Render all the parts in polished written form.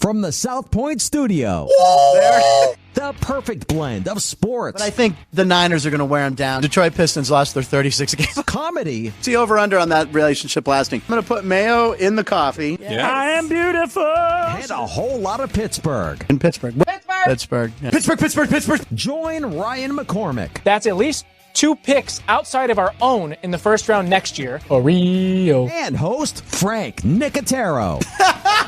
From the South Point studio, the perfect blend of sports. But I think the Niners are going to wear them down. Detroit Pistons lost their 36 games. Comedy. See over-under on that relationship lasting. I'm going to put mayo in the coffee. Yes. I am beautiful. And a whole lot of Pittsburgh. In Pittsburgh. Pittsburgh. Yeah. Pittsburgh. Join Ryan McCormick. That's at least 2 picks outside of our own in the first round next year. Oreo. And host Frank Nicotero.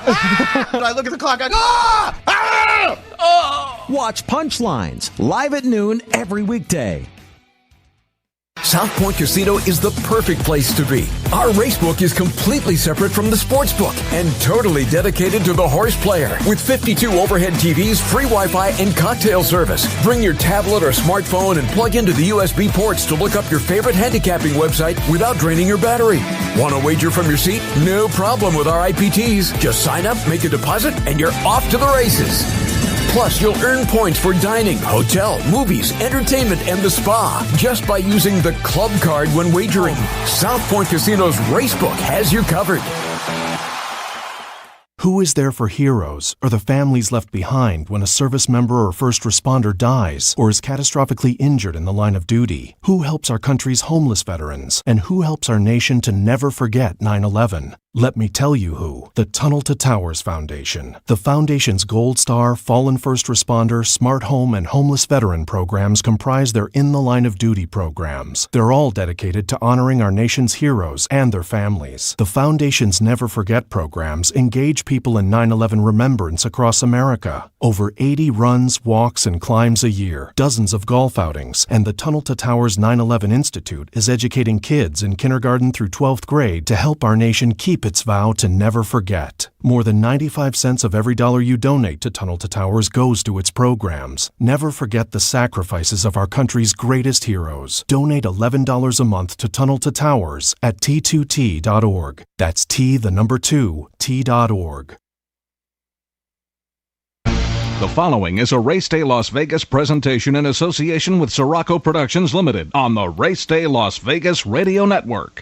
I look at the clock, I go, ah! Ah! Oh! Watch Punchlines live at noon every weekday. South Point Casino is the perfect place to be. Our racebook is completely separate from the sportsbook and totally dedicated to the horse player. With 52 overhead TVs, free Wi-Fi, and cocktail service. Bring your tablet or smartphone and plug into the USB ports to look up your favorite handicapping website without draining your battery. Want to wager from your seat? No problem with our IPTs. Just sign up, make a deposit, and you're off to the races. Plus, you'll earn points for dining, hotel, movies, entertainment, and the spa just by using the club card when wagering. South Point Casino's Racebook has you covered. Who is there for heroes or the families left behind when a service member or first responder dies or is catastrophically injured in the line of duty? Who helps our country's homeless veterans? And who helps our nation to never forget 9/11? Let me tell you who. The Tunnel to Towers Foundation. The Foundation's Gold Star, Fallen First Responder, Smart Home, and Homeless Veteran programs comprise their In the Line of Duty programs. They're all dedicated to honoring our nation's heroes and their families. The Foundation's Never Forget programs engage people in 9/11 remembrance across America. Over 80 runs, walks, and climbs a year, dozens of golf outings, and the Tunnel to Towers 9/11 Institute is educating kids in kindergarten through 12th grade to help our nation keep its vow to never forget. More than 95 cents of every dollar you donate to Tunnel to Towers goes to its programs. Never forget the sacrifices of our country's greatest heroes. Donate $11 a month to Tunnel to Towers at T2T.org. That's T2T.org. The following is a Race Day Las Vegas presentation in association with Siraco Productions Limited on the Race Day Las Vegas Radio Network.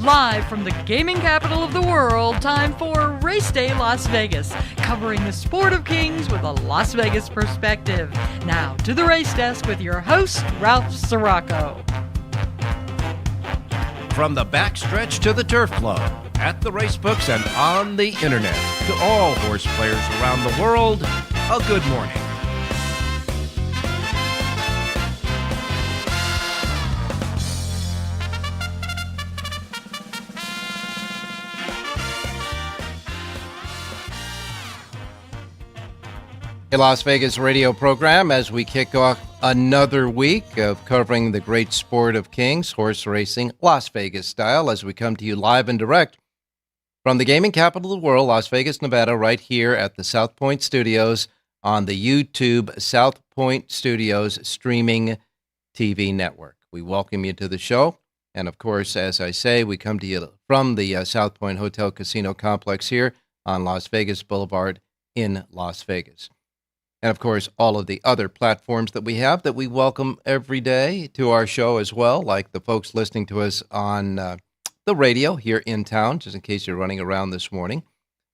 Live from the gaming capital of the world, time for Race Day Las Vegas, covering the sport of kings with a Las Vegas perspective. Now to the race desk with your host, Ralph Siraco. From the backstretch to the turf club, at the racebooks and on the internet, to all horse players around the world, a good morning. A Las Vegas radio program as we kick off another week of covering the great sport of kings, horse racing, Las Vegas style, as we come to you live and direct from the gaming capital of the world, Las Vegas, Nevada, right here at the South Point Studios on the YouTube South Point Studios streaming TV network. We welcome you to the show. And of course, as I say, we come to you from the South Point Hotel Casino Complex here on Las Vegas Boulevard in Las Vegas. And, of course, all of the other platforms that we have that we welcome every day to our show as well, like the folks listening to us on the radio here in town, just in case you're running around this morning.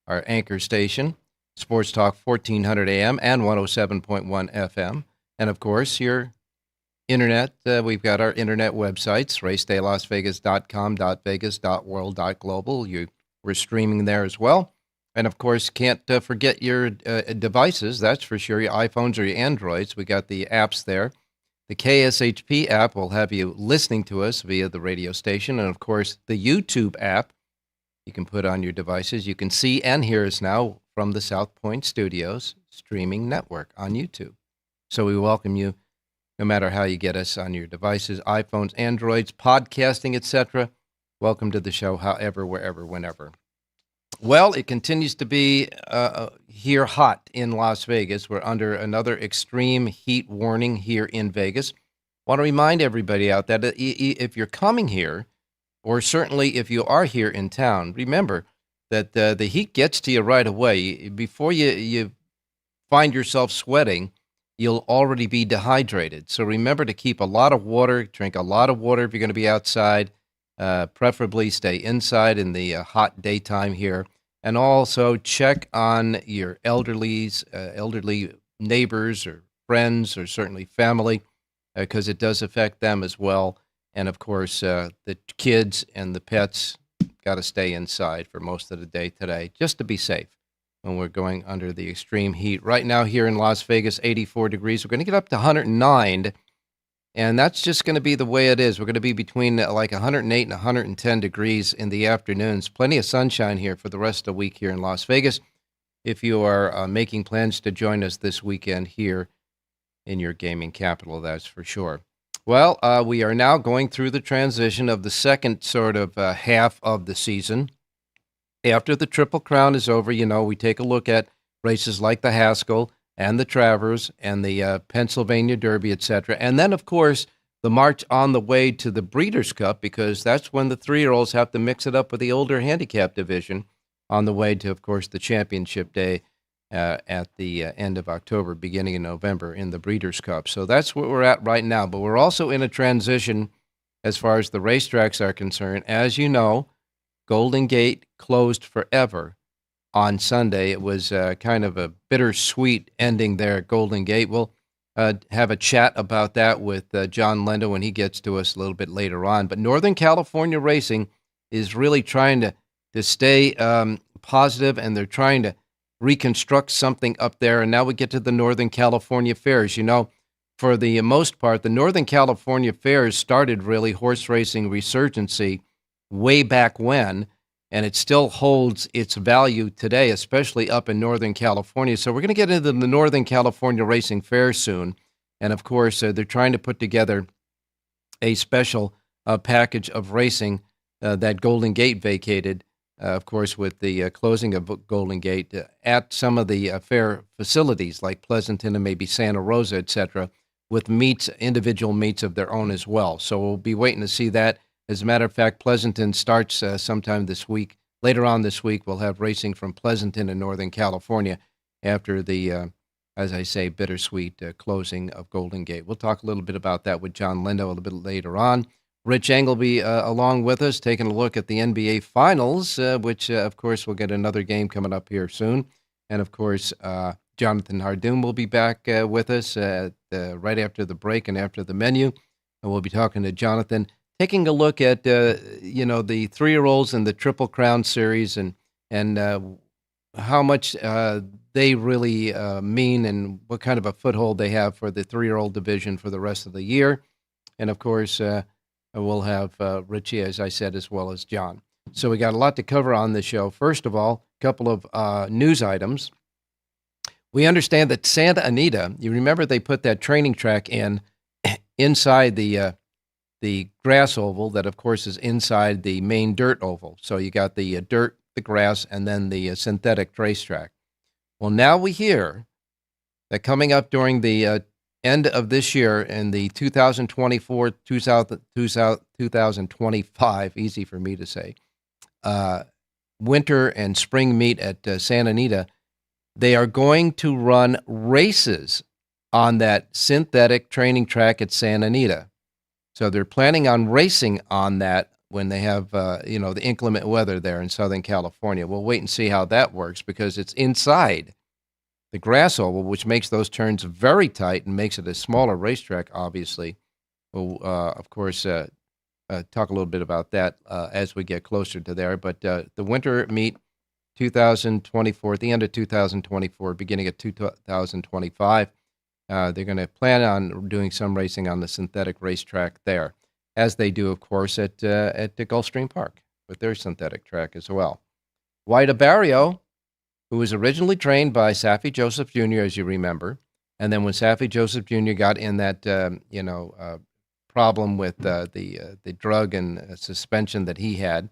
Our anchor station, Sports Talk 1400 AM and 107.1 FM. And, of course, your internet. We've got our internet websites, racedaylasvegas.com, .vegas, .world, .global. We're streaming there as well. And, of course, can't forget your devices, that's for sure, your iPhones or your Androids. We got the apps there. The KSHP app will have you listening to us via the radio station. And, of course, the YouTube app you can put on your devices. You can see and hear us now from the South Point Studios streaming network on YouTube. So we welcome you no matter how you get us on your devices, iPhones, Androids, podcasting, etc. Welcome to the show, however, wherever, whenever. Well, it continues to be here hot in Las Vegas. We're under another extreme heat warning here in Vegas. Want to remind everybody out that if you're coming here, or certainly if you are here in town, remember that the heat gets to you right away. Before you find yourself sweating, you'll already be dehydrated. So remember to keep a lot of water, drink a lot of water if you're going to be outside. Preferably stay inside in the hot daytime here. And also check on your elderly neighbors or friends or certainly family, because it does affect them as well. And of course, the kids and the pets got to stay inside for most of the day today, just to be safe when we're going under the extreme heat. Right now here in Las Vegas, 84 degrees. We're going to get up to 109, and that's just going to be the way it is. We're going to be between like 108 and 110 degrees in the afternoons. Plenty of sunshine here for the rest of the week here in Las Vegas. If you are making plans to join us this weekend here in your gaming capital, that's for sure. Well, we are now going through the transition of the second sort of half of the season. After the Triple Crown is over, we take a look at races like the Haskell and the Travers and the Pennsylvania Derby, etc. And then, of course, the march on the way to the Breeders' Cup, because that's when the 3-year-olds have to mix it up with the older handicap division on the way to, of course, the championship day at the end of October, beginning of November in the Breeders' Cup. So that's where we're at right now. But we're also in a transition as far as the racetracks are concerned. As you know, Golden Gate closed forever on Sunday. It was kind of a bittersweet ending there at Golden Gate. We'll have a chat about that with John Lendo when he gets to us a little bit later on. But Northern California Racing is really trying to stay positive, and they're trying to reconstruct something up there. And now we get to the Northern California Fairs. For the most part, the Northern California Fairs started really horse racing resurgency way back when, and it still holds its value today, especially up in Northern California. So we're going to get into the Northern California Racing Fair soon. And of course, they're trying to put together a special package of racing that Golden Gate vacated, of course, with the closing of Golden Gate at some of the fair facilities like Pleasanton and maybe Santa Rosa, etc., with individual meets of their own as well. So we'll be waiting to see that. As a matter of fact, Pleasanton starts sometime this week. Later on this week, we'll have racing from Pleasanton in Northern California after the, as I say, bittersweet closing of Golden Gate. We'll talk a little bit about that with John Lendo a little bit later on. Rich Engel will be along with us, taking a look at the NBA Finals, which, of course, we'll get another game coming up here soon. And, of course, Jonathan Hardoon will be back with us right after the break and after the menu. And we'll be talking to Jonathan, taking a look at, the 3-year-olds in the Triple Crown Series and how much they really mean and what kind of a foothold they have for the 3-year-old division for the rest of the year. And, of course, we'll have Richie, as I said, as well as John. So we got a lot to cover on this show. First of all, a couple of news items. We understand that Santa Anita, you remember they put that training track inside the grass oval that, of course, is inside the main dirt oval. So you got the dirt, the grass, and then the synthetic racetrack. Well, now we hear that coming up during the end of this year in the 2024, 2025, easy for me to say, winter and spring meet at Santa Anita, they are going to run races on that synthetic training track at Santa Anita. So they're planning on racing on that when they have, the inclement weather there in Southern California. We'll wait and see how that works because it's inside the grass oval, which makes those turns very tight and makes it a smaller racetrack, obviously. We'll, of course, talk a little bit about that as we get closer to there. But the winter meet 2024, at the end of 2024, beginning of 2025, they're going to plan on doing some racing on the synthetic racetrack there, as they do, of course, at the Gulfstream Park with their synthetic track as well. White Barrio, who was originally trained by Saffie Joseph Jr., as you remember, and then when Saffie Joseph Jr. got in that problem with the drug and suspension that he had,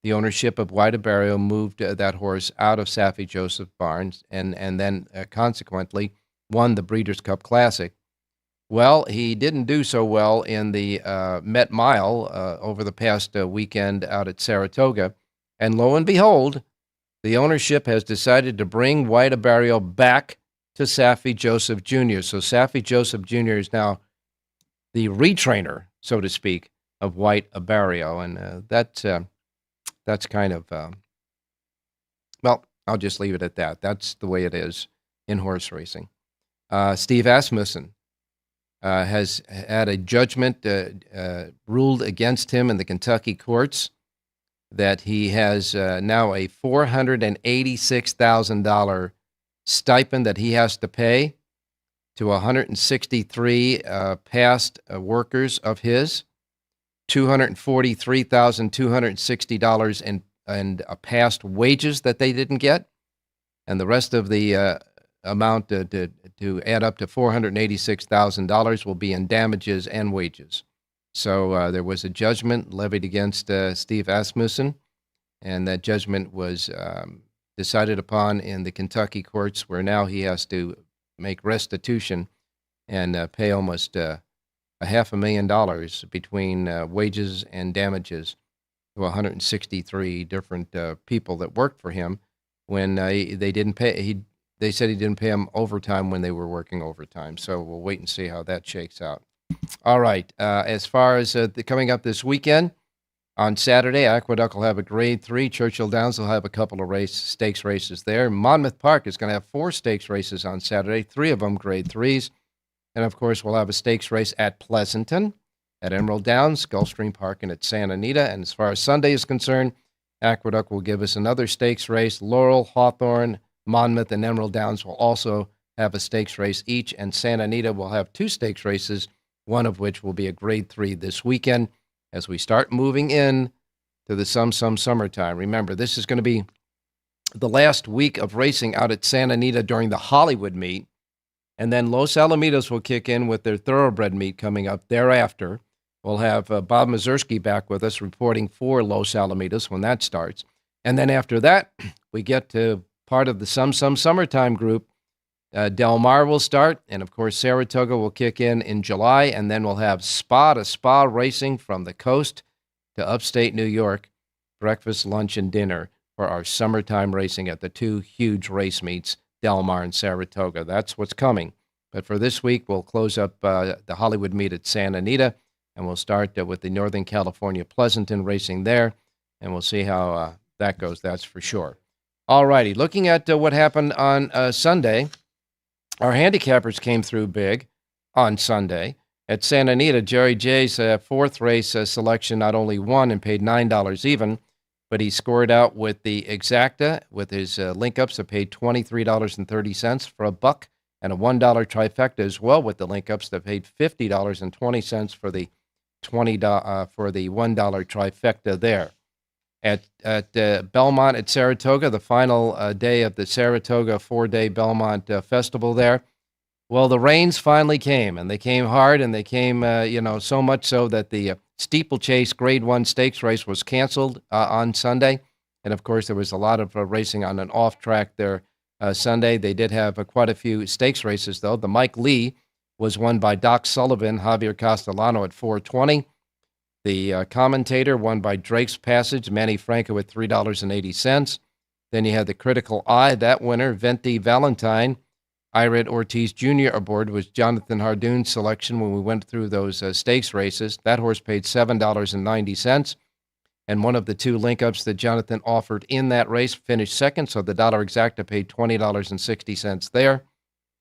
the ownership of White Barrio moved that horse out of Saffie Joseph Barnes and then consequently won the Breeders' Cup Classic. Well, he didn't do so well in the Met Mile over the past weekend out at Saratoga. And lo and behold, the ownership has decided to bring White Barrio back to Saffie Joseph Jr. So Saffie Joseph Jr. is now the retrainer, so to speak, of White Barrio. And that's kind of, well, I'll just leave it at that. That's the way it is in horse racing. Steve Asmussen has had a judgment ruled against him in the Kentucky courts that he has now a $486,000 stipend that he has to pay to 163 past workers of his, $243,260 in past wages that they didn't get, and the rest of the amount to add up to $486,000 will be in damages and wages. So there was a judgment levied against Steve Asmussen, and that judgment was decided upon in the Kentucky courts, where now he has to make restitution and pay almost $500,000 between wages and damages to 163 different people that worked for him when they didn't pay. They said he didn't pay them overtime when they were working overtime. So we'll wait and see how that shakes out. All right. As far as coming up this weekend, on Saturday, Aqueduct will have a Grade 3. Churchill Downs will have a couple of stakes races there. Monmouth Park is going to have 4 stakes races on Saturday, 3 of them Grade 3s. And, of course, we'll have a stakes race at Pleasanton, at Emerald Downs, Gulfstream Park, and at Santa Anita. And as far as Sunday is concerned, Aqueduct will give us another stakes race. Laurel, Hawthorne, Monmouth, and Emerald Downs will also have a stakes race each, and Santa Anita will have 2 stakes races, one of which will be a Grade 3 this weekend as we start moving in to the some summertime. Remember, this is going to be the last week of racing out at Santa Anita during the Hollywood meet, and then Los Alamitos will kick in with their thoroughbred meet coming up thereafter. We'll have Bob Mazursky back with us reporting for Los Alamitos when that starts. And then after that, we get to part of the some summertime group. Del Mar will start, and of course Saratoga will kick in July, and then we'll have spa-to-spa racing from the coast to upstate New York, breakfast, lunch, and dinner for our summertime racing at the 2 huge race meets, Del Mar and Saratoga. That's what's coming. But for this week, we'll close up the Hollywood meet at Santa Anita, and we'll start with the Northern California Pleasanton racing there, and we'll see how that goes, that's for sure. All righty, looking at what happened on Sunday, our handicappers came through big on Sunday. At Santa Anita, Jerry J's 4th race selection not only won and paid $9 even, but he scored out with the Exacta with his link-ups that paid $23.30 for $1 and a $1 trifecta as well with the link-ups that paid $50.20 for the $1 trifecta there. At Belmont at Saratoga, the final day of the Saratoga 4-day Belmont Festival there. Well, the rains finally came, and they came hard, and they came, so much so that the steeplechase Grade 1 stakes race was canceled on Sunday. And, of course, there was a lot of racing on an off-track there Sunday. They did have quite a few stakes races, though. The Mike Lee was won by Doc Sullivan, Javier Castellano at $4.20. The Commentator won by Drake's Passage, Manny Franco at $3.80. Then you had the Critical Eye. That winner, Venti Valentine, Ired Ortiz Jr. aboard was Jonathan Hardoon's selection when we went through those stakes races. That horse paid $7.90. And one of the 2 link-ups that Jonathan offered in that race finished second, so the dollar exacta paid $20.60 there.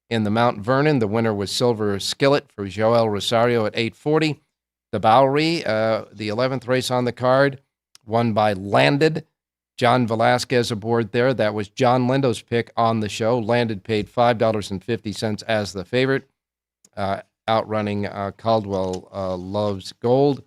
In the Mount Vernon, the winner was Silver Skillet for Joel Rosario at $8.40. The Bowery, the 11th race on the card, won by Landed. John Velasquez aboard there. That was John Lindo's pick on the show. Landed paid $5.50 as the favorite, outrunning Caldwell Loves Gold.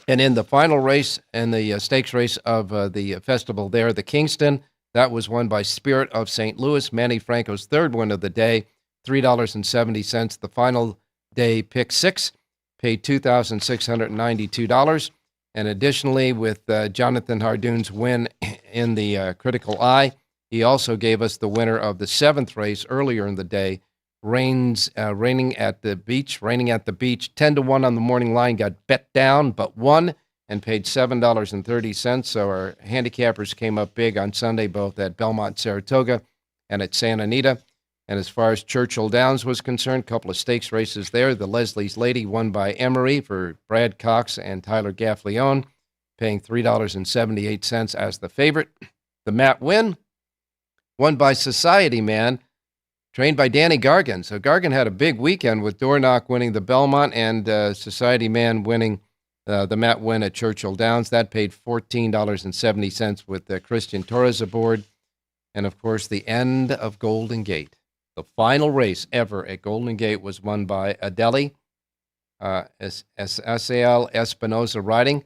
And in the final race, in the stakes race of the festival there, the Kingston, that was won by Spirit of St. Louis, Manny Franco's 3rd win of the day, $3.70. The final day pick 6 paid $2,692. And additionally, with Jonathan Hardoon's win in the Critical Eye, he also gave us the winner of the 7th race earlier in the day, Raining at the Beach, 10-1 on the morning line, got bet down, but won and paid $7.30. So our handicappers came up big on Sunday, both at Belmont, Saratoga, and at Santa Anita. And as far as Churchill Downs was concerned, a couple of stakes races there. The Leslie's Lady won by Emery for Brad Cox and Tyler Gaffleone, paying $3.78 as the favorite. The Matt Win won by Society Man, trained by Danny Gargan. So Gargan had a big weekend with Dornock winning the Belmont and Society Man winning the Matt Win at Churchill Downs. That paid $14.70 with Christian Torres aboard. And, of course, the end of Golden Gate. The final race ever at Golden Gate was won by Adeli, Sael Espinosa riding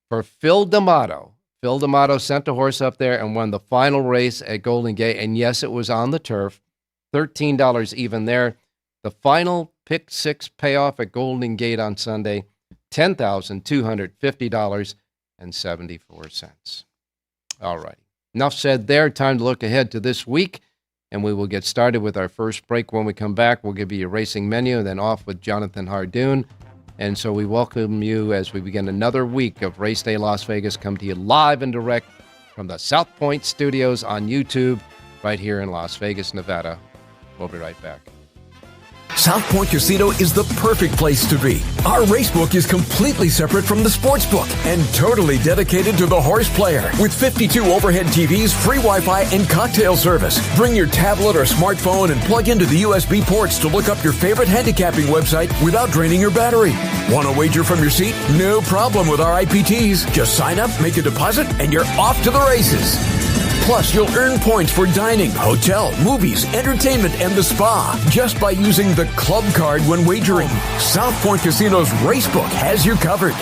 for Phil D'Amato. Phil D'Amato sent a horse up there and won the final race at Golden Gate. And, yes, it was on the turf. $13 even there. The final pick 6 payoff at Golden Gate on Sunday, $10,250.74. All right. Enough said there. Time to look ahead to this week. And we will get started with our first break. When we come back, we'll give you a racing menu and then off with Jonathan Hardoon. And so we welcome you as we begin another week of Race Day Las Vegas, come to you live and direct from the South Point Studios on YouTube right here in Las Vegas, Nevada. We'll be right back. South Point Casino is the perfect place to be. Our racebook is completely separate from the sportsbook and totally dedicated to the horse player. With 52 overhead TVs, free Wi-Fi, and cocktail service. Bring your tablet or smartphone and plug into the USB ports to look up your favorite handicapping website without draining your battery. Want to wager from your seat? No problem with our IPTs. Just sign up, make a deposit, and you're off to the races. Plus, you'll earn points for dining, hotel, movies, entertainment, and the spa just by using the club card when wagering. South Point Casino's Racebook has you covered.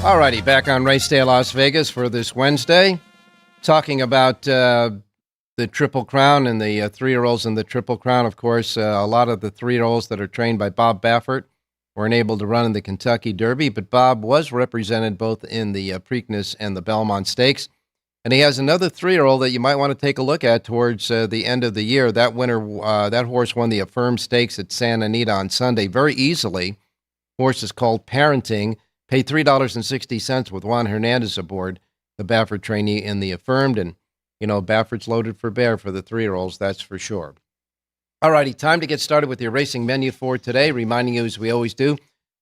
All righty, back on Race Day Las Vegas for this Wednesday, talking about the Triple Crown and the 3-year-olds in the Triple Crown. Of course, a lot of the 3-year-olds that are trained by Bob Baffert weren't able to run in the Kentucky Derby, but Bob was represented both in the Preakness and the Belmont Stakes. And he has another 3-year-old that you might want to take a look at towards the end of the year. That winner, that horse won the Affirmed Stakes at Santa Anita on Sunday very easily. Horse is called Parenting. Paid $3.60 with Juan Hernandez aboard, the Baffert trainee in the Affirmed. And, you know, Baffert's loaded for bear for the 3-year-olds, that's for sure. All righty, time to get started with your racing menu for today. Reminding you, as we always do,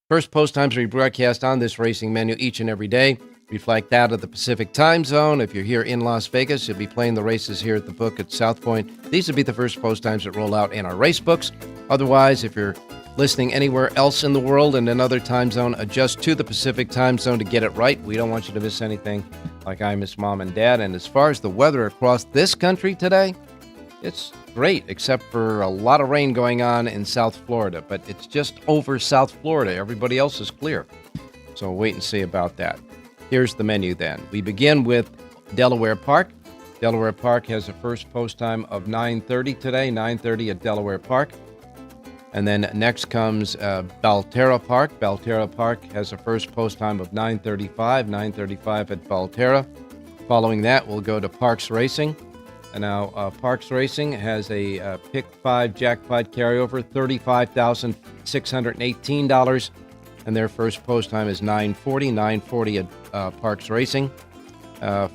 first post times we broadcast on this racing menu each and every day reflect that of the Pacific time zone. If you're here in Las Vegas, you'll be playing the races here at the book at South Point. These would be the first post times that roll out in our race books. Otherwise, if you're listening anywhere else in the world in another time zone, adjust to the Pacific time zone to get it right. We don't want you to miss anything like I miss Mom and Dad. And as far as the weather across this country today, it's great, except for a lot of rain going on in South Florida. But it's just over South Florida. Everybody else is clear. So we'll wait and see about that. Here's the menu then. We begin with Delaware Park. Delaware Park has a first post time of 9:30 today, 9:30 at Delaware Park. And then next comes Belterra Park. Belterra Park has a first post time of 9:35 at Belterra. Following that, we'll go to Parks Racing. And now Parks Racing has a Pick 5 jackpot carryover, $35,618. And their first post time is 9:40 at Parks Racing.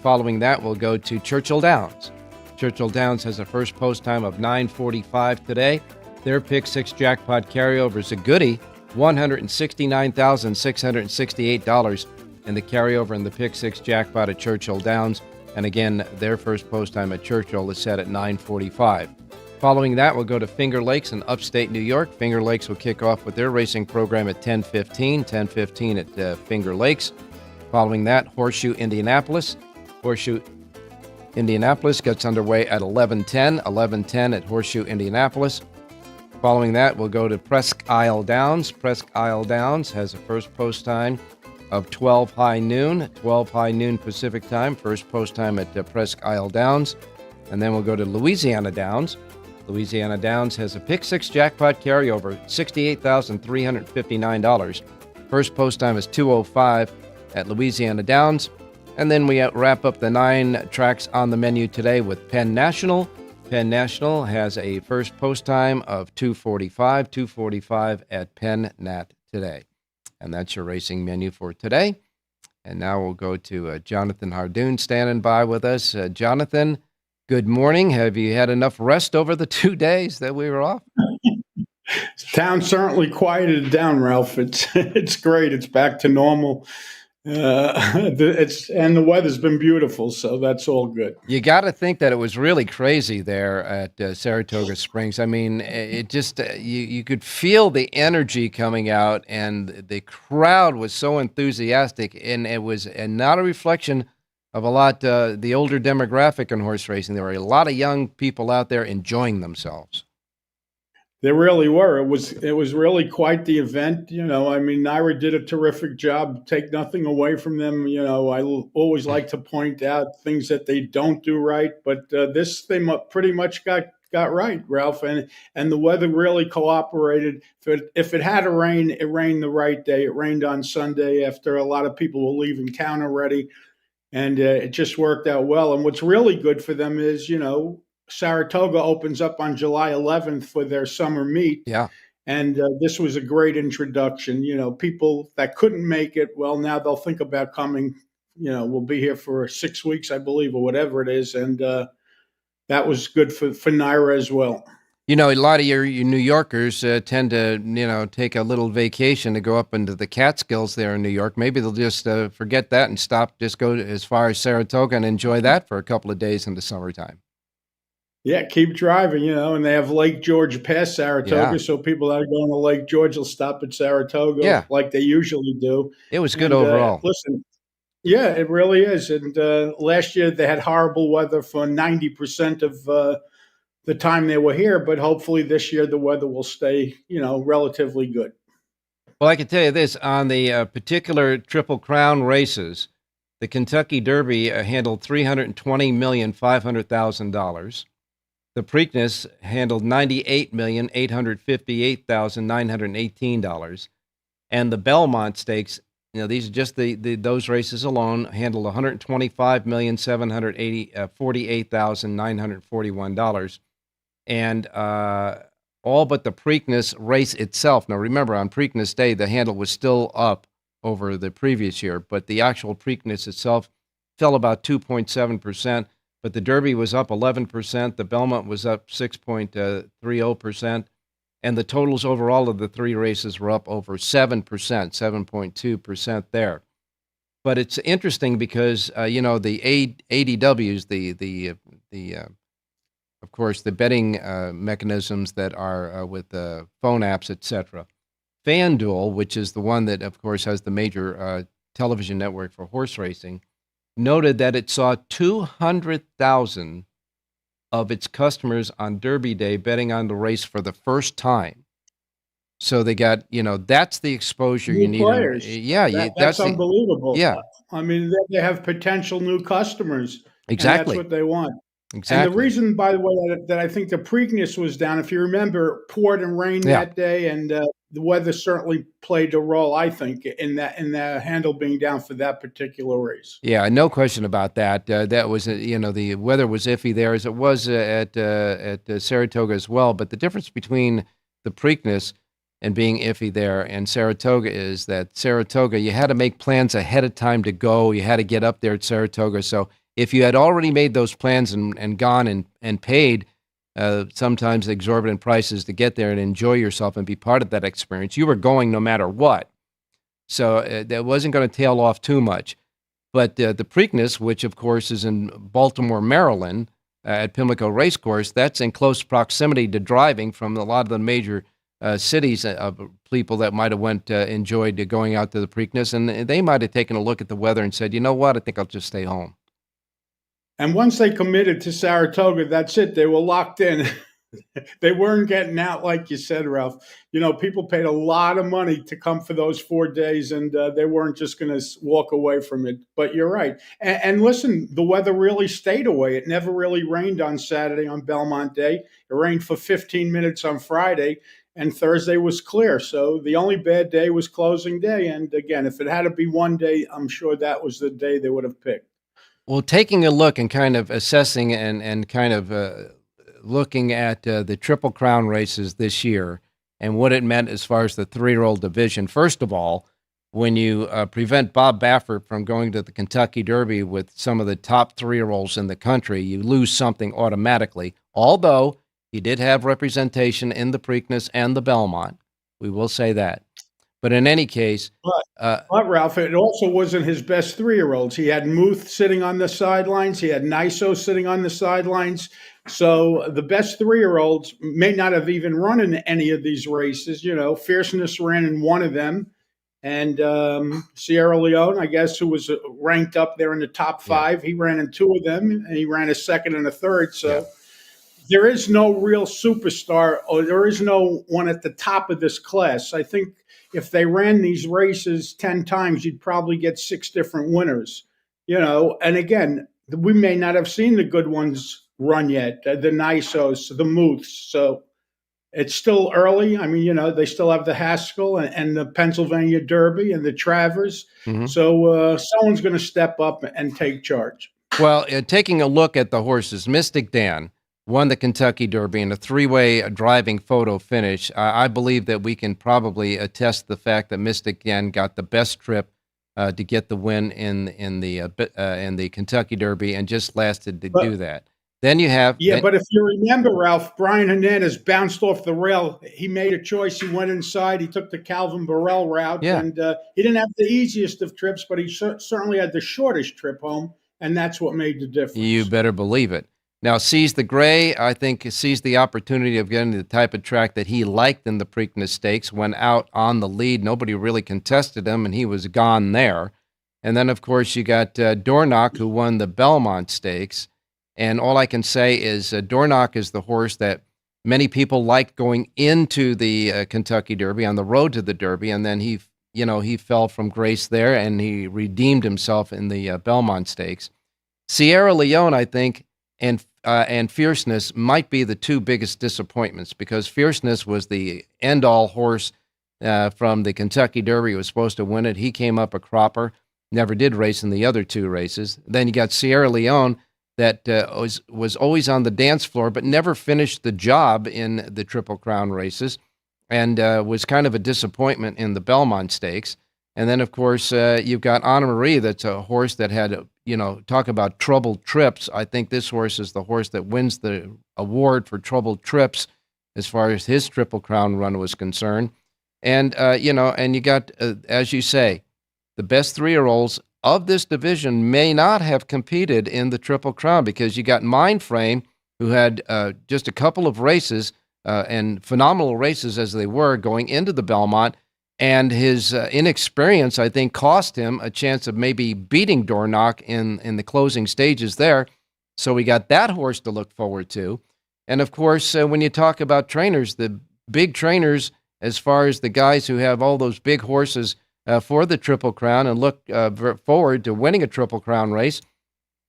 Following that, we'll go to Churchill Downs. Churchill Downs has a first post time of 9:45 today. Their Pick 6 jackpot carryover is a goodie, $169,668, and the carryover in the Pick 6 jackpot at Churchill Downs. And again, their first post time at Churchill is set at 9:45. Following that, we'll go to Finger Lakes in upstate New York. Finger Lakes will kick off with their racing program at 10:15 at Finger Lakes. Following that, Horseshoe Indianapolis. Horseshoe Indianapolis gets underway at 11:10 at Horseshoe Indianapolis. Following that, we'll go to Presque Isle Downs. Presque Isle Downs has a first post time of 12 high noon Pacific time. First post time at Presque Isle Downs. And then we'll go to Louisiana Downs. Louisiana Downs has a pick six jackpot carryover, $68,359. First post time is 2:05 at Louisiana Downs. And then we wrap up the 9 tracks on the menu today with Penn National. Penn National has a first post time of 2:45 at Penn Nat today. And that's your racing menu for today. And now we'll go to Jonathan Hardoon standing by with us. Jonathan, good morning. Have you had enough rest over the 2 days that we were off? Town certainly quieted down, Ralph. It's great. It's back to normal. The weather's been beautiful, so that's all good. You got to think that it was really crazy there at Saratoga Springs. I mean, it just you could feel the energy coming out, and the crowd was so enthusiastic, and it was not a reflection of a lot the older demographic in horse racing. There were a lot of young people out there enjoying themselves. There really were. It was really quite the event. I mean, Naira did a terrific job. Take nothing away from them. I always like to point out things that they don't do right, but this they pretty much got right, Ralph. And the weather really cooperated. If it had to rain, it rained the right day. It rained on Sunday after a lot of people were leaving town already, and it just worked out well. And what's really good for them is, Saratoga opens up on July 11th for their summer meet. Yeah. And this was a great introduction. People that couldn't make it, well, now they'll think about coming. We'll be here for 6 weeks, I believe, or whatever it is. And that was good for Naira as well. A lot of your New Yorkers tend to, take a little vacation to go up into the Catskills there in New York. Maybe they'll just forget that and just go as far as Saratoga and enjoy that for a couple of days in the summertime. Yeah, keep driving, and they have Lake George past Saratoga, so people that are going to Lake George will stop at Saratoga like they usually do. It was good overall. Listen, yeah, it really is. And last year they had horrible weather for 90% of the time they were here, but hopefully this year the weather will stay, relatively good. Well, I can tell you this, on the particular Triple Crown races, the Kentucky Derby handled $320,500,000. The Preakness handled $98,858,918, and the Belmont Stakes, these are just those races alone, handled $125,748,941, and all but the Preakness race itself. Now, remember, on Preakness Day, the handle was still up over the previous year, but the actual Preakness itself fell about 2.7%. But the Derby was up 11%, the Belmont was up 6.30%, and the totals overall of the 3 races were up over 7%, 7.2% there. But it's interesting because, the ADWs, of course, the betting mechanisms that are with phone apps, etc. FanDuel, which is the one that, of course, has the major television network for horse racing, noted that it saw 200,000 of its customers on Derby Day betting on the race for the first time. So they got, that's the exposure new you need. Players. That's unbelievable. Yeah. I mean, they have potential new customers. Exactly. And that's what they want. Exactly. And the reason, by the way, that I think the Preakness was down, if you remember, poured and rained that day, and the weather certainly played a role, I think, in the handle being down for that particular race. Yeah, no question about that. That was, the weather was iffy there, as it was at Saratoga as well. But the difference between the Preakness and being iffy there and Saratoga is that Saratoga, you had to make plans ahead of time to go. You had to get up there at Saratoga. So if you had already made those plans and gone and paid sometimes exorbitant prices to get there and enjoy yourself and be part of that experience, you were going no matter what. So that wasn't going to tail off too much. But the Preakness, which of course is in Baltimore, Maryland, at Pimlico Racecourse, that's in close proximity to driving from a lot of the major cities of people that might have enjoyed going out to the Preakness, and they might have taken a look at the weather and said, you know what, I think I'll just stay home. And once they committed to Saratoga, that's it. They were locked in. They weren't getting out, like you said, Ralph. People paid a lot of money to come for those 4 days, and they weren't just going to walk away from it. But you're right. And listen, the weather really stayed away. It never really rained on Saturday on Belmont Day. It rained for 15 minutes on Friday, and Thursday was clear. So the only bad day was closing day. And again, if it had to be one day, I'm sure that was the day they would have picked. Well, taking a look and kind of assessing and kind of looking at the Triple Crown races this year and what it meant as far as the 3-year-old division. First of all, when you prevent Bob Baffert from going to the Kentucky Derby with some of the top 3-year-olds in the country, you lose something automatically, although he did have representation in the Preakness and the Belmont. We will say that. But in any case... But Ralph, it also wasn't his best 3-year-olds. He had Muth sitting on the sidelines. He had Niso sitting on the sidelines. So the best 3-year-olds may not have even run in any of these races. Fierceness ran in one of them. And Sierra Leone, I guess, who was ranked up there in the top 5, he ran in 2 of them, and he ran a second and a third. So there is no real superstar, or there is no one at the top of this class. I think if they ran these races 10 times, you'd probably get 6 different winners. And again, we may not have seen the good ones run yet, the Nisos, the Muths. So it's still early. I mean, they still have the Haskell and the Pennsylvania Derby and the Travers. Mm-hmm. So someone's going to step up and take charge. Well, taking a look at the horses, Mystic Dan won the Kentucky Derby in a 3-way driving photo finish. I believe that we can probably attest the fact that Mystic Dan got the best trip to get the win in the Kentucky Derby, and just lasted to do that. Then you have... but if you remember, Ralph, Brian Hernandez bounced off the rail. He made a choice. He went inside. He took the Calvin Burrell route. Yeah. And he didn't have the easiest of trips, but he certainly had the shortest trip home, and that's what made the difference. You better believe it. Now, Seize the Gray, I think, seized the opportunity of getting the type of track that he liked in the Preakness Stakes, went out on the lead. Nobody really contested him, and he was gone there. And then, of course, you got Dornoch, who won the Belmont Stakes. And all I can say is Dornoch is the horse that many people liked going into the Kentucky Derby, on the road to the Derby, and then he fell from grace there, and he redeemed himself in the Belmont Stakes. Sierra Leone, I think, and Fierceness might be the 2 biggest disappointments, because Fierceness was the end-all horse from the Kentucky Derby. He was supposed to win it. He came up a cropper, never did race in the other 2 races. Then you got Sierra Leone, that was always on the dance floor, but never finished the job in the Triple Crown races, and was kind of a disappointment in the Belmont Stakes. And then, of course, you've got Anna Marie, that's a horse that had, talk about troubled trips. I think this horse is the horse that wins the award for troubled trips as far as his Triple Crown run was concerned. And, and you got, as you say, the best 3-year-olds of this division may not have competed in the Triple Crown, because you got Mindframe, who had just a couple of races, and phenomenal races as they were, going into the Belmont, and his inexperience, I think, cost him a chance of maybe beating Dornoch in the closing stages there. So we got that horse to look forward to. And of course, when you talk about trainers, the big trainers, as far as the guys who have all those big horses for the Triple Crown and look forward to winning a Triple Crown race,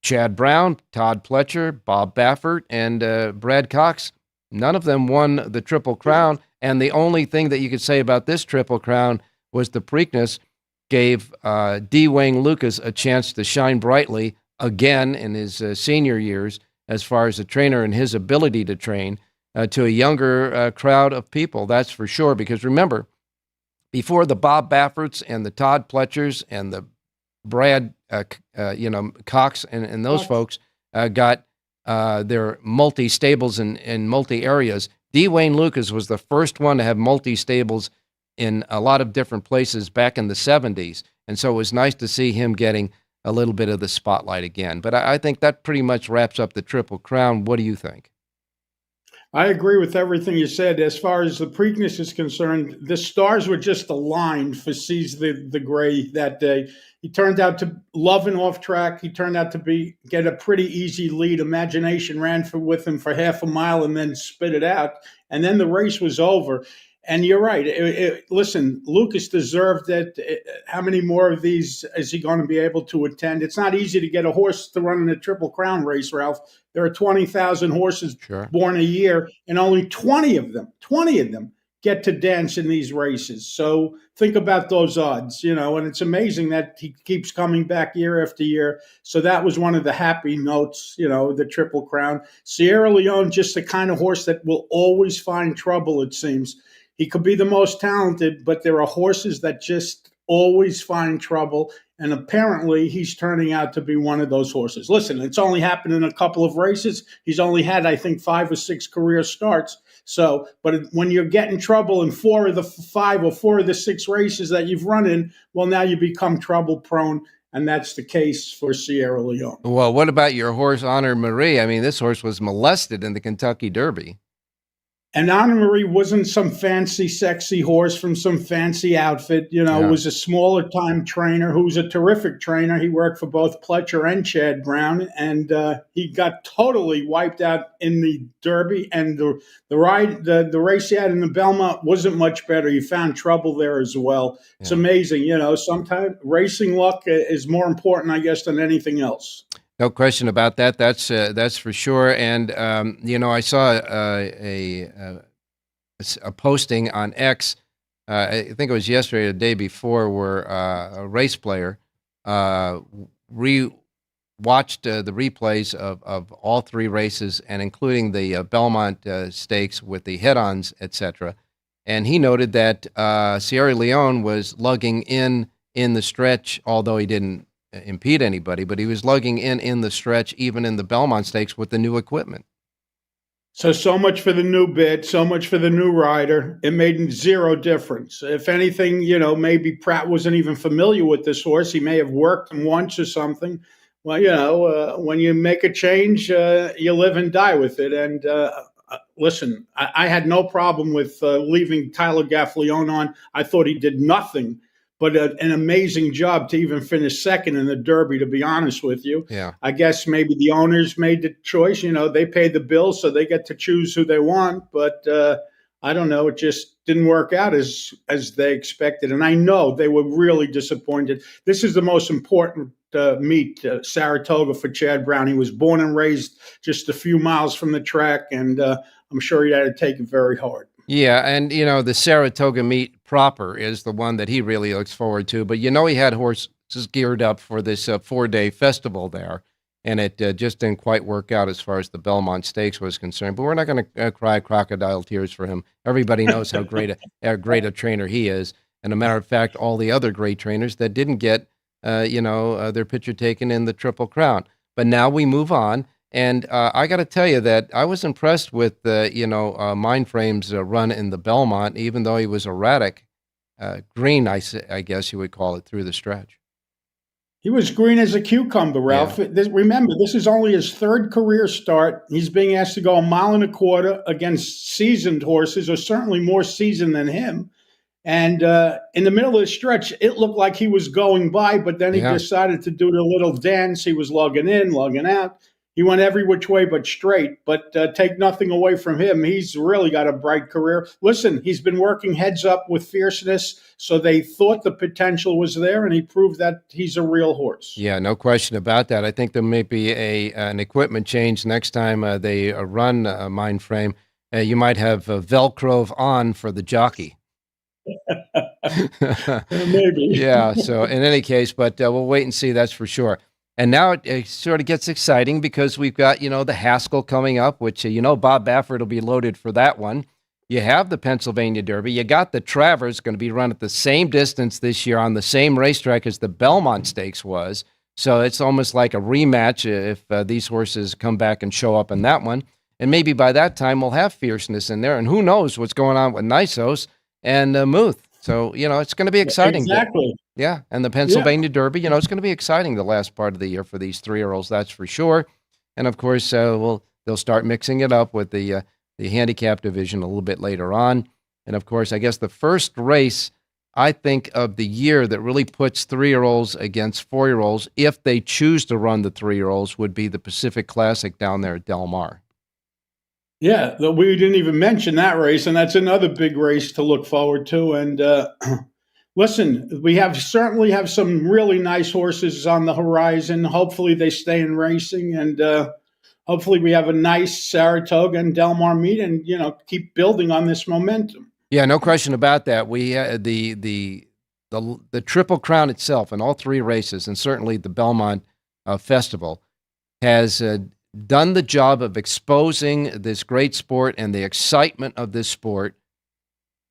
Chad Brown, Todd Pletcher, Bob Baffert, and Brad Cox, none of them won the Triple Crown. And the only thing that you could say about this Triple Crown was the Preakness gave D. Wayne Lucas a chance to shine brightly again in his senior years, as far as a trainer and his ability to train to a younger crowd of people. That's for sure. Because remember, before the Bob Bafferts and the Todd Pletchers and the Brad, Cox and those folks got their multi-stables in multi-areas, D. Wayne Lucas was the first one to have multi-stables in a lot of different places back in the 70s. And so it was nice to see him getting a little bit of the spotlight again. But I think that pretty much wraps up the Triple Crown. What do you think? I agree with everything you said. As far as the Preakness is concerned, the stars were just aligned for Seize the Gray that day. He turned out to love an off track. He turned out to get a pretty easy lead. Imagination ran with him for half a mile and then spit it out. And then the race was over. And you're right. Listen, Lucas deserved it. How many more of these is he going to be able to attend? It's not easy to get a horse to run in a Triple Crown race, Ralph. There are 20,000 horses born a year, and only 20 of them get to dance in these races. So think about those odds, and it's amazing that he keeps coming back year after year. So that was one of the happy notes, the Triple Crown. Sierra Leone, just the kind of horse that will always find trouble, it seems. He could be the most talented, but there are horses that just always find trouble. And apparently he's turning out to be one of those horses. Listen, it's only happened in a couple of races. He's only had, I think, 5 or 6 career starts. So, but when you're getting trouble in 4 of the 5 or 4 of the 6 races that you've run in, well, now you become trouble prone. And that's the case for Sierra Leone. Well, what about your horse, Honor Marie? I mean, this horse was molested in the Kentucky Derby. And Anna Marie wasn't some fancy, sexy horse from some fancy outfit. Was a smaller time trainer who was a terrific trainer. He worked for both Pletcher and Chad Brown, and he got totally wiped out in the Derby. And the race he had in the Belmont wasn't much better. He found trouble there as well. Yeah. It's amazing. Sometimes racing luck is more important, I guess, than anything else. No question about that. That's for sure. And I saw a posting on X. I think it was yesterday or the day before, where a race player watched the replays of all 3 races, and including the Belmont Stakes with the head-ons, etc. And he noted that Sierra Leone was lugging in the stretch, although he didn't impede anybody, but he was lugging in the stretch, even in the Belmont Stakes, with the new equipment. So much for the new bit, so much for the new rider. It made 0 difference. If anything, maybe Pratt wasn't even familiar with this horse. He may have worked him once or something. Well, when you make a change, you live and die with it. And listen, I had no problem with leaving Tyler Gaffalione on. I thought he did nothing but an amazing job to even finish second in the Derby, to be honest with you. Yeah. I guess maybe the owners made the choice. They paid the bill, so they get to choose who they want. But I don't know. It just didn't work out as they expected. And I know they were really disappointed. This is the most important meet, Saratoga, for Chad Brown. He was born and raised just a few miles from the track, and I'm sure he had to take it very hard. Yeah, and, the Saratoga meet proper is the one that he really looks forward to. But, he had horses geared up for this 4-day festival there, and it just didn't quite work out as far as the Belmont Stakes was concerned. But we're not going to cry crocodile tears for him. Everybody knows how great a trainer he is. And a matter of fact, all the other great trainers that didn't get, their picture taken in the Triple Crown. But now we move on. And I got to tell you that I was impressed with Mindframe's run in the Belmont, even though he was erratic, green, I guess you would call it, through the stretch. He was green as a cucumber, Ralph. Yeah. Remember, this is only his 3rd career start. He's being asked to go 1.25 miles against seasoned horses, or certainly more seasoned than him. And in the middle of the stretch, it looked like he was going by, but then he decided to do the little dance. He was lugging in, lugging out. He went every which way but straight, but take nothing away from him. He's really got a bright career. Listen, he's been working heads up with fierceness, so they thought the potential was there, and he proved that he's a real horse. Yeah, no question about that. I think there may be an equipment change next time they run Mindframe. You might have Velcro on for the jockey. Maybe. Yeah, so in any case, but we'll wait and see, that's for sure. And now it sort of gets exciting because we've got, the Haskell coming up, which, Bob Baffert will be loaded for that one. You have the Pennsylvania Derby. You got the Travers, going to be run at the same distance this year on the same racetrack as the Belmont Stakes was. So it's almost like a rematch if these horses come back and show up in that one. And maybe by that time we'll have fierceness in there. And who knows what's going on with Nysos and Muth. So, it's going to be exciting. Exactly. Yeah, and the Pennsylvania Derby, it's going to be exciting the last part of the year for these 3-year-olds, that's for sure. And, of course, they'll start mixing it up with the the handicap division a little bit later on. And, of course, I guess the first race, I think, of the year that really puts 3-year-olds against 4-year-olds, if they choose to run the 3-year-olds, would be the Pacific Classic down there at Del Mar. Yeah, we didn't even mention that race, and that's another big race to look forward to. And listen, we certainly have some really nice horses on the horizon. Hopefully they stay in racing, and hopefully we have a nice Saratoga and Del Mar meet and, keep building on this momentum. Yeah, no question about that. We the Triple Crown itself and all 3 races, and certainly the Belmont Festival, has done the job of exposing this great sport and the excitement of this sport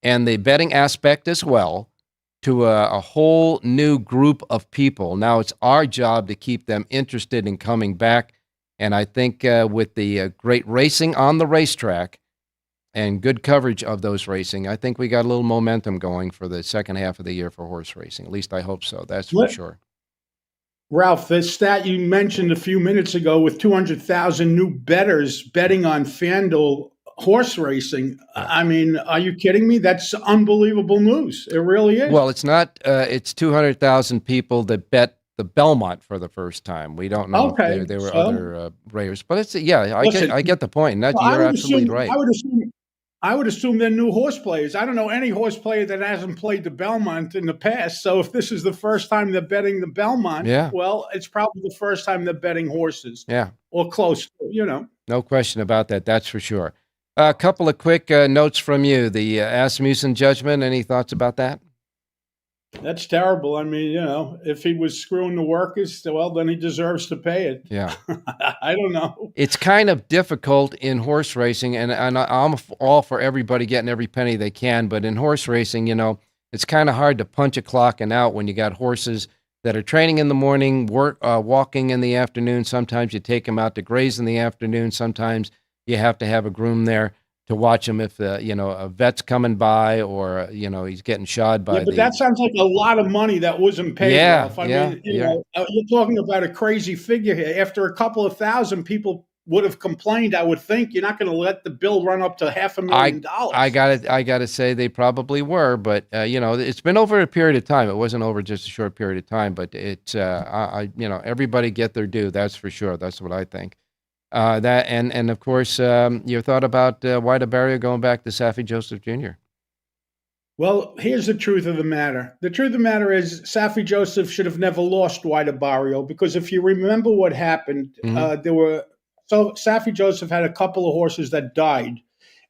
and the betting aspect as well to a whole new group of people. Now it's our job to keep them interested in coming back. And I think with the great racing on the racetrack and good coverage of those racing, I think we got a little momentum going for the second half of the year for horse racing. At least I hope so. That's for sure. Ralph, the stat you mentioned a few minutes ago with 200,000 new bettors betting on FanDuel horse racing. I mean, are you kidding me? That's unbelievable news. It really is. Well, it's not. It's 200,000 people that bet the Belmont for the first time. We don't know if there were other racers, but it's I get the point. You're absolutely right. I would assume they're new horse players. I don't know any horse player that hasn't played the Belmont in the past. So if this is the first time they're betting the Belmont, well, it's probably the first time they're betting horses. Yeah. Or close, No question about that. That's for sure. A couple of quick notes from you. The Asmussen judgment, any thoughts about that? That's terrible. I mean, if he was screwing the workers, well, then he deserves to pay it. Yeah. I don't know. It's kind of difficult in horse racing, and I'm all for everybody getting every penny they can, but in horse racing, it's kind of hard to punch a clock and out when you got horses that are training in the morning, walking in the afternoon. Sometimes you take them out to graze in the afternoon. Sometimes you have to have a groom there to watch him if a vet's coming by or he's getting shod by. But that sounds like a lot of money that wasn't paid. Yeah, Ralph. I mean, you're talking about a crazy figure here. After a couple of thousand, people would have complained. I would think you're not going to let the bill run up to $500,000. I got to say they probably were, but it's been over a period of time. It wasn't over just a short period of time, but it's everybody get their due. That's for sure. That's what I think. That and of course, your thought about White Barrio going back to Saffie Joseph Jr. Well, here's the truth of the matter. The truth of the matter is Saffie Joseph should have never lost White Barrio because if you remember what happened, Saffie Joseph had a couple of horses that died,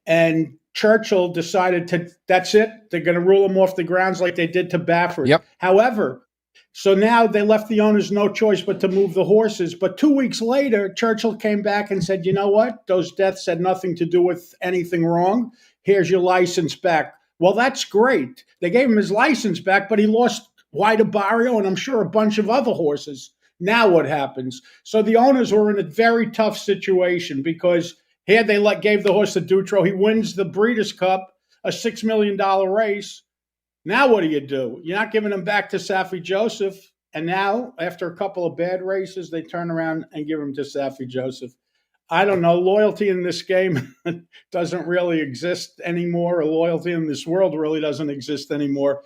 and Churchill decided that's it. They're going to rule him off the grounds like they did to Baffert. Yep. However, so now they left the owners no choice but to move the horses. But 2 weeks later, Churchill came back and said, you know what? Those deaths had nothing to do with anything wrong. Here's your license back. Well, that's great. They gave him his license back, but he lost White Barrio and I'm sure a bunch of other horses. Now what happens? So the owners were in a very tough situation because here they gave the horse to Dutro. He wins the Breeders' Cup, a $6 million race. Now what do? You're not giving him back to Saffie Joseph. And now, after a couple of bad races, they turn around and give him to Saffie Joseph. I don't know. Loyalty in this game doesn't really exist anymore. Or loyalty in this world really doesn't exist anymore.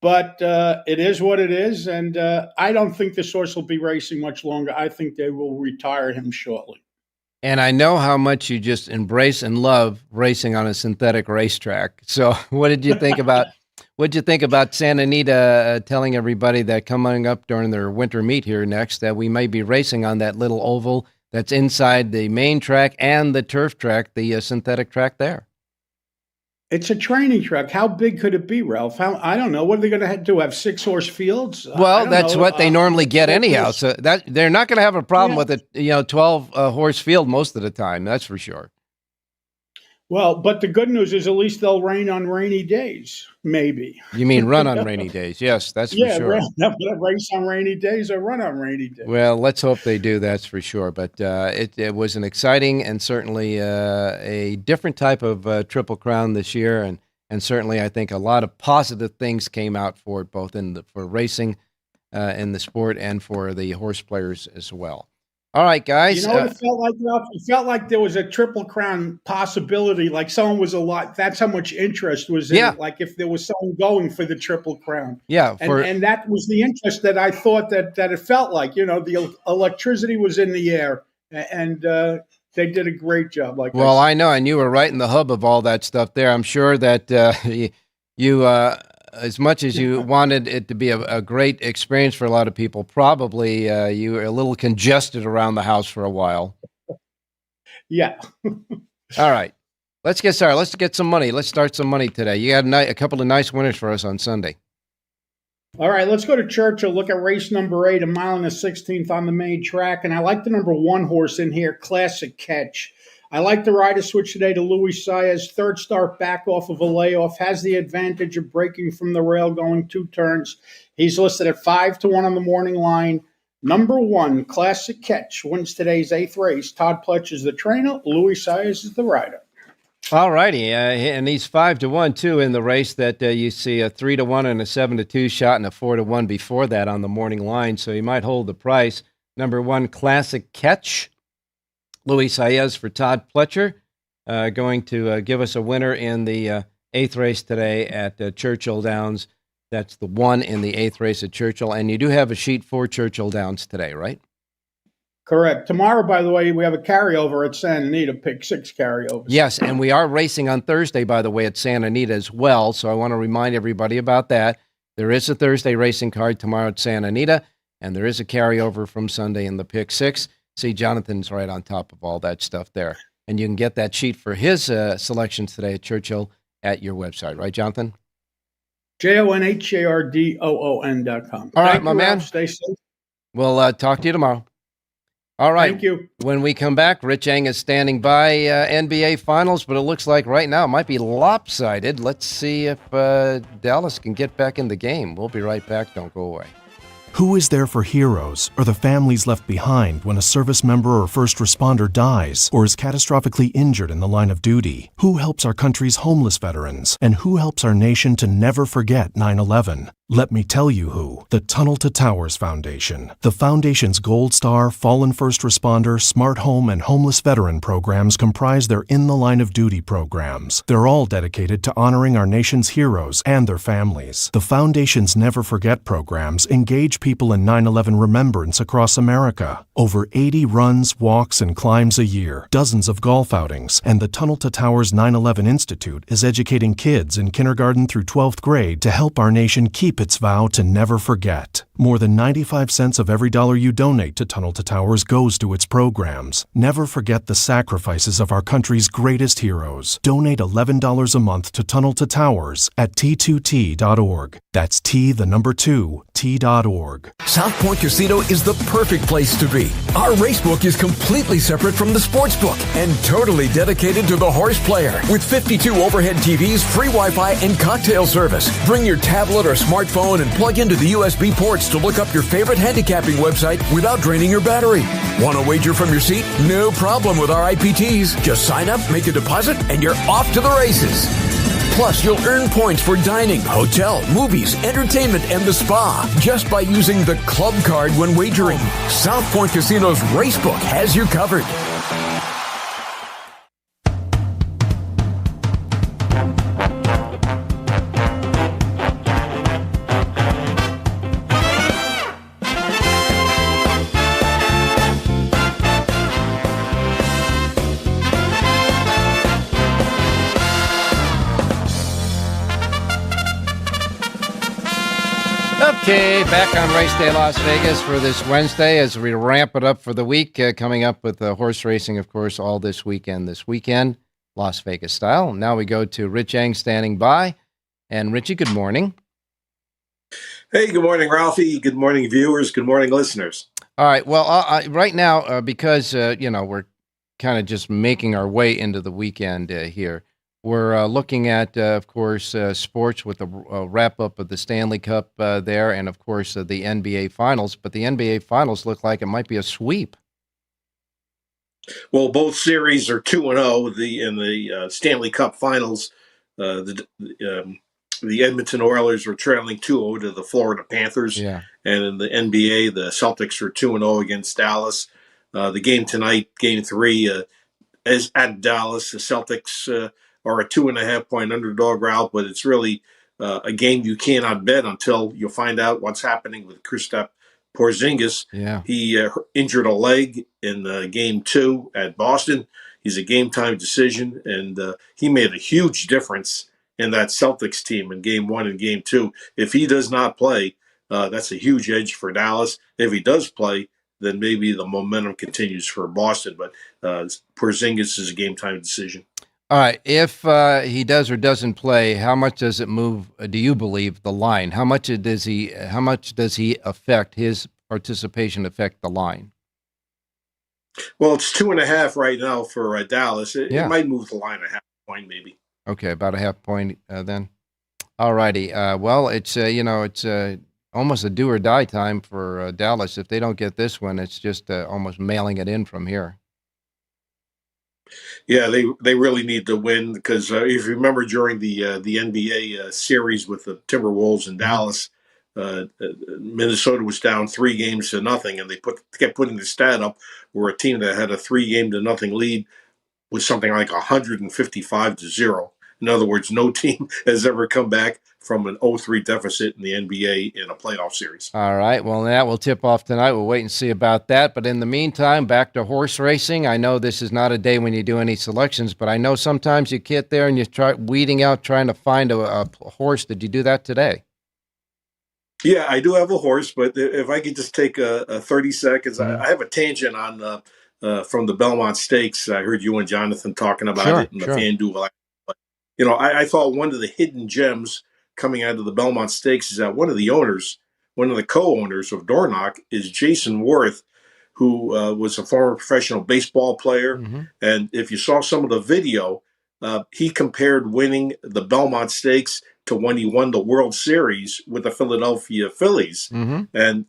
But it is what it is. And I don't think this horse will be racing much longer. I think they will retire him shortly. And I know how much you just embrace and love racing on a synthetic racetrack. So what did you think about... What'd you think about Santa Anita telling everybody that coming up during their winter meet here next that we may be racing on that little oval that's inside the main track and the turf track, the synthetic track there? It's a training track. How big could it be, Ralph? I don't know. What are they going to do? Have 6-horse fields? Well, that's what they normally get anyhow. So that they're not going to have a problem with a 12 horse field most of the time. That's for sure. Well, but the good news is at least they'll rain on rainy days, maybe. You mean run on rainy days? Yes, that's for sure. Yeah, race on rainy days or run on rainy days. Well, let's hope they do, that's for sure. But it was an exciting and certainly a different type of Triple Crown this year. And certainly I think a lot of positive things came out for it, both for racing in the sport and for the horse players as well. All right, guys. You know what it felt like, Ralph? It felt like there was a Triple Crown possibility. Like someone was a lot. That's how much interest was in it. Like if there was someone going for the Triple Crown. Yeah. And that was the interest that I thought that it felt like. The electricity was in the air, and they did a great job. Well, I know, and you were right in the hub of all that stuff there. I'm sure that you as much as you wanted it to be a great experience for a lot of people, probably you were a little congested around the house for a while. Yeah. All right. Let's get started. Let's get some money. Let's start some money today. You had a couple of nice winners for us on Sunday. All right, let's go to Churchill. Look at race number 8, a mile and a 16th on the main track. And I like the number 1 horse in here, Classic Catch. I like the rider switch today to Luis Saez. Third start back off of a layoff. Has the advantage of breaking from the rail going 2 turns. He's listed at 5-1 on the morning line. Number 1, Classic Catch, wins today's 8th race. Todd Pletch is the trainer. Luis Saez is the rider. All righty. And he's 5-1, too, in the race that you see a 3-1 and a 7-2 shot and a 4-1 before that on the morning line. So he might hold the price. Number 1, Classic Catch. Luis Saez for Todd Pletcher, going to give us a winner in the 8th race today at Churchill Downs. That's the 1 in the 8th race at Churchill. And you do have a sheet for Churchill Downs today, right? Correct. Tomorrow, by the way, we have a carryover at Santa Anita, pick 6 carryovers. Yes, and we are racing on Thursday, by the way, at Santa Anita as well. So I want to remind everybody about that. There is a Thursday racing card tomorrow at Santa Anita, and there is a carryover from Sunday in the pick 6. See, Jonathan's right on top of all that stuff there. And you can get that sheet for his selections today at Churchill at your website. Right, Jonathan? JONHARDOON.com. All right, Thank my you, man. Ralph. Stay safe. We'll talk to you tomorrow. All right. Thank you. When we come back, Rich Eng is standing by NBA Finals, but it looks like right now it might be lopsided. Let's see if Dallas can get back in the game. We'll be right back. Don't go away. Who is there for heroes or the families left behind when a service member or first responder dies or is catastrophically injured in the line of duty? Who helps our country's homeless veterans? And who helps our nation to never forget 9/11? Let me tell you who. The Tunnel to Towers Foundation. The Foundation's Gold Star, Fallen First Responder, Smart Home, and Homeless Veteran programs comprise their In the Line of Duty programs. They're all dedicated to honoring our nation's heroes and their families. The Foundation's Never Forget programs engage people in 9/11 remembrance across America. Over 80 runs, walks, and climbs a year, dozens of golf outings, and the Tunnel to Towers 9/11 Institute is educating kids in kindergarten through 12th grade to help our nation keep its vow to never forget. More than 95 cents of every dollar you donate to Tunnel to Towers goes to its programs. Never forget the sacrifices of our country's greatest heroes. Donate $11 a month to Tunnel to Towers at T2T.org. That's T2T.org. South Point Casino is the perfect place to be. Our racebook is completely separate from the sportsbook and totally dedicated to the horse player. With 52 overhead TVs, free Wi-Fi, and cocktail service. Bring your tablet or smartphone and plug into the USB ports to look up your favorite handicapping website without draining your battery. Want to wager from your seat? No problem with our IPTs. Just sign up, make a deposit, and you're off to the races. Plus, you'll earn points for dining, hotel, movies, entertainment, and the spa just by using the club card when wagering. South Point Casino's Racebook has you covered. Okay, back on Race Day Las Vegas for this Wednesday as we ramp it up for the week. Coming up with horse racing, of course, all this weekend, Las Vegas style. Now we go to Rich Eng standing by. And Richie, good morning. Hey, good morning, Ralphie. Good morning, viewers. Good morning, listeners. All right. Well, right now, because, we're kind of just making our way into the weekend here. We're looking at, of course, sports with the wrap-up of the Stanley Cup there and, of course, the NBA Finals. But the NBA Finals look like it might be a sweep. Well, both series are 2-0 in the Stanley Cup Finals. The Edmonton Oilers were trailing 2-0 to the Florida Panthers. Yeah. And in the NBA, the Celtics are 2-0 against Dallas. The game tonight, game 3, is at Dallas. The Celtics are a 2.5-point underdog, Ralph, but it's really a game you cannot bet until you find out what's happening with Kristaps Porzingis. Yeah. He injured a leg in game 2 at Boston. He's a game-time decision, and he made a huge difference in that Celtics team in game 1 and game 2. If he does not play, that's a huge edge for Dallas. If he does play, then maybe the momentum continues for Boston. But Porzingis is a game-time decision. All right. If he does or doesn't play, how much does it move? Do you believe the line? How much does he affect his participation? Affect the line? Well, it's 2.5 right now for Dallas. It might move the line a half point, maybe. Okay, about a half point then. All righty. Well, it's almost a do or die time for Dallas. If they don't get this one, it's just almost mailing it in from here. Yeah, they really need to win because if you remember during the NBA series with the Timberwolves in Dallas, Minnesota was down 3-0, and they kept putting the stat up where a team that had a 3-0 lead was something like 155-0. In other words, no team has ever come back from an 0-3 deficit in the NBA in a playoff series. All right. Well, that will tip off tonight. We'll wait and see about that. But in the meantime, back to horse racing. I know this is not a day when you do any selections, but I know sometimes you get there and you try weeding out trying to find a horse. Did you do that today? Yeah, I do have a horse, but if I could just take 30 seconds, I have a tangent on from the Belmont Stakes. I heard you and Jonathan talking about it in the FanDuel. I thought one of the hidden gems coming out of the Belmont Stakes is that one of the co-owners of Dornoch is Jason Worth, who was a former professional baseball player. Mm-hmm. And if you saw some of the video, he compared winning the Belmont Stakes to when he won the World Series with the Philadelphia Phillies. Mm-hmm. And,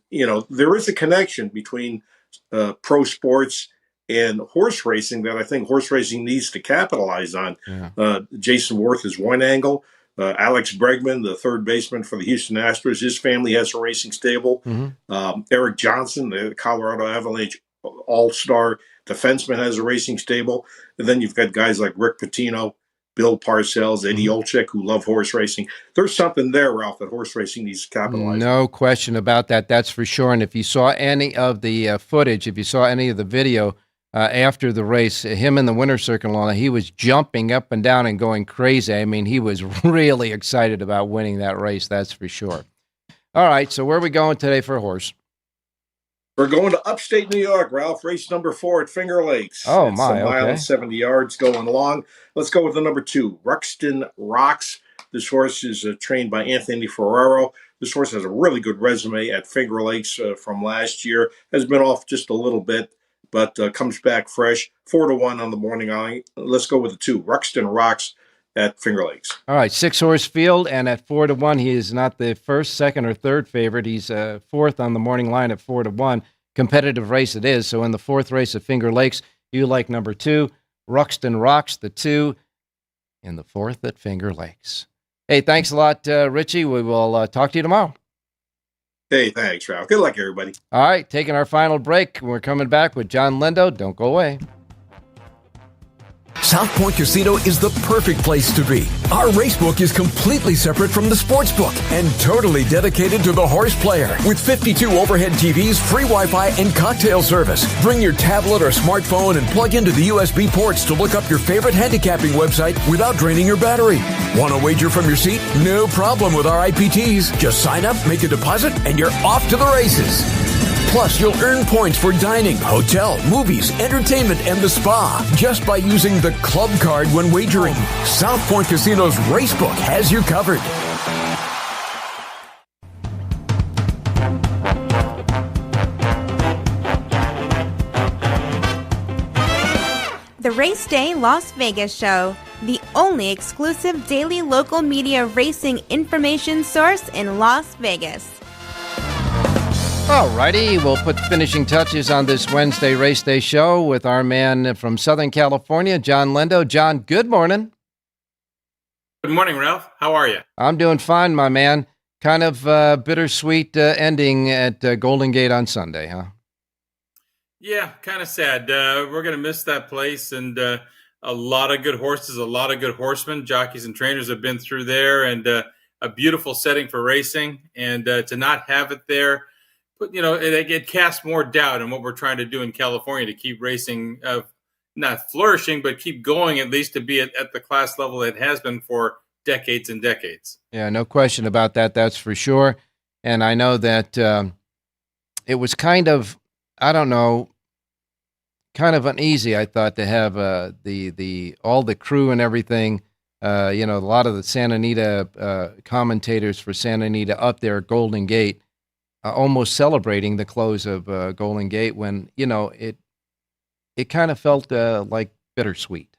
there is a connection between pro sports and horse racing that I think horse racing needs to capitalize on. Yeah. Jason Worth is one angle. Alex Bregman, the third baseman for the Houston Astros, his family has a racing stable. Mm-hmm. Eric Johnson, the Colorado Avalanche all-star defenseman, has a racing stable. And then you've got guys like Rick Pitino, Bill Parcells, Eddie Olczyk, who love horse racing. There's something there, Ralph, that horse racing needs to capitalize. No question about that. That's for sure. And if you saw any of the footage, if you saw any of the video after the race, him in the winner's circle, he was jumping up and down and going crazy. I mean, he was really excited about winning that race. That's for sure. All right. So where are we going today for a horse? We're going to upstate New York, Ralph. Race number 4 at Finger Lakes. Oh, it's my. a mile and 70 yards going long. Let's go with the number 2, Ruxton Rocks. This horse is trained by Anthony Ferraro. This horse has a really good resume at Finger Lakes from last year. Has been off just a little bit, but comes back fresh. 4-1 on the morning line. Let's go with the 2, Ruxton Rocks at Finger Lakes. All right, 6-horse field, and at 4-1, he is not the first, second, or third favorite. He's fourth on the morning line at 4-1. Competitive race it is. So in the 4th race at Finger Lakes, you like number 2, Ruxton Rocks, the 2, in the 4th at Finger Lakes. Hey, thanks a lot, Richie. We will talk to you tomorrow. Hey, thanks, Ralph. Good luck, everybody. All right, taking our final break. We're coming back with John Lindo. Don't go away. South Point Casino is the perfect place to be. Our racebook is completely separate from the sportsbook and totally dedicated to the horse player. With 52 overhead TVs, free Wi-Fi, and cocktail service. Bring your tablet or smartphone and plug into the USB ports to look up your favorite handicapping website without draining your battery. Want to wager from your seat? No problem with our IPTs. Just sign up, make a deposit, and you're off to the races. Plus, you'll earn points for dining, hotel, movies, entertainment, and the spa just by using the club card when wagering. South Point Casino's Racebook has you covered. The Race Day Las Vegas Show, the only exclusive daily local media racing information source in Las Vegas. All righty, we'll put finishing touches on this Wednesday Race Day show with our man from Southern California, John Lindo. John, good morning. Good morning, Ralph. How are you? I'm doing fine, my man. Kind of bittersweet ending at Golden Gate on Sunday, huh? Yeah, kind of sad. We're going to miss that place, and a lot of good horses, a lot of good horsemen, jockeys, and trainers have been through there, and a beautiful setting for racing. And to not have it there, but it casts more doubt on what we're trying to do in California to keep racing, not flourishing, but keep going, at least to be at the class level it has been for decades and decades. Yeah, no question about that. That's for sure. And I know that it was kind of, I don't know, kind of uneasy, I thought, to have the all the crew and everything. A lot of the Santa Anita commentators for Santa Anita up there at Golden Gate, almost celebrating the close of Golden Gate when it kind of felt like bittersweet.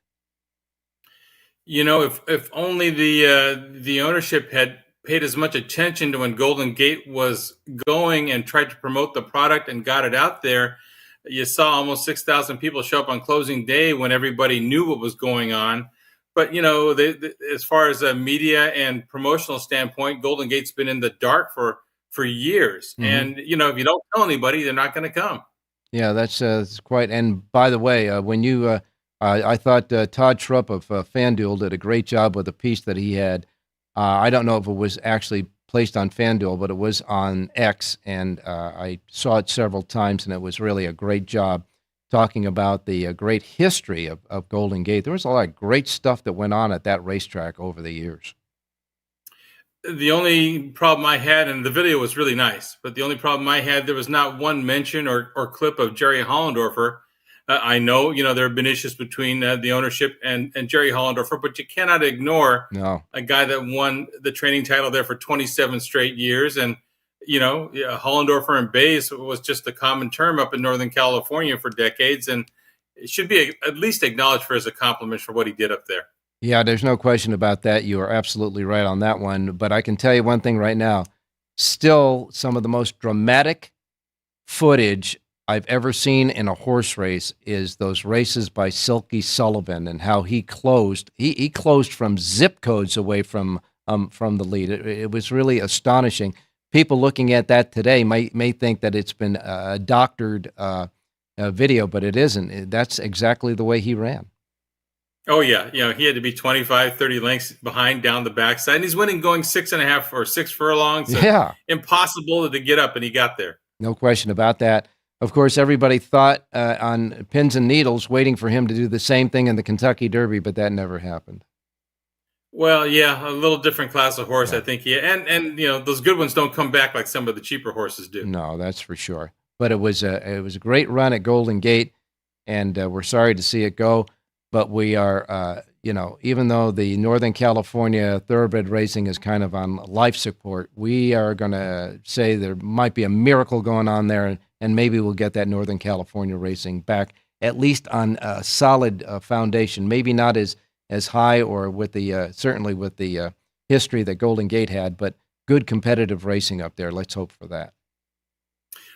If only the ownership had paid as much attention to when Golden Gate was going and tried to promote the product and got it out there. You saw almost 6,000 people show up on closing day when everybody knew what was going on. But, as far as a media and promotional standpoint, Golden Gate's been in the dark for years. Mm-hmm. And, if you don't tell anybody, they're not going to come. Yeah, that's quite. And by the way, when you, I thought Todd Schrupp of FanDuel did a great job with a piece that he had. I don't know if it was actually placed on FanDuel, but it was on X, and I saw it several times, and it was really a great job talking about the great history of Golden Gate. There was a lot of great stuff that went on at that racetrack over the years. The only problem I had, and the video was really nice, but the only problem I had, there was not one mention or clip of Jerry Hollendorfer. I know, there have been issues between the ownership and Jerry Hollendorfer, but you cannot ignore a guy that won the training title there for 27 straight years. And, Hollendorfer and Bays was just a common term up in Northern California for decades. And it should be at least acknowledged for his accomplishments for what he did up there. Yeah, there's no question about that. You are absolutely right on that one. But I can tell you one thing right now, still some of the most dramatic footage I've ever seen in a horse race is those races by Silky Sullivan and how he closed. He closed from zip codes away from the lead. It was really astonishing. People looking at that today may think that it's been a doctored video, but it isn't. That's exactly the way he ran. Oh, yeah. He had to be 25, 30 lengths behind down the backside. And he's winning going 6.5 or 6 furlongs. So yeah. Impossible to get up, and he got there. No question about that. Of course, everybody thought on pins and needles, waiting for him to do the same thing in the Kentucky Derby, but that never happened. Well, yeah, a little different class of horse, I think. Yeah, and those good ones don't come back like some of the cheaper horses do. No, that's for sure. But it was a great run at Golden Gate, and we're sorry to see it go. But we are, even though the Northern California thoroughbred racing is kind of on life support, we are going to say there might be a miracle going on there, and maybe we'll get that Northern California racing back, at least on a solid foundation. Maybe not as high or with the certainly with the history that Golden Gate had, but good competitive racing up there. Let's hope for that.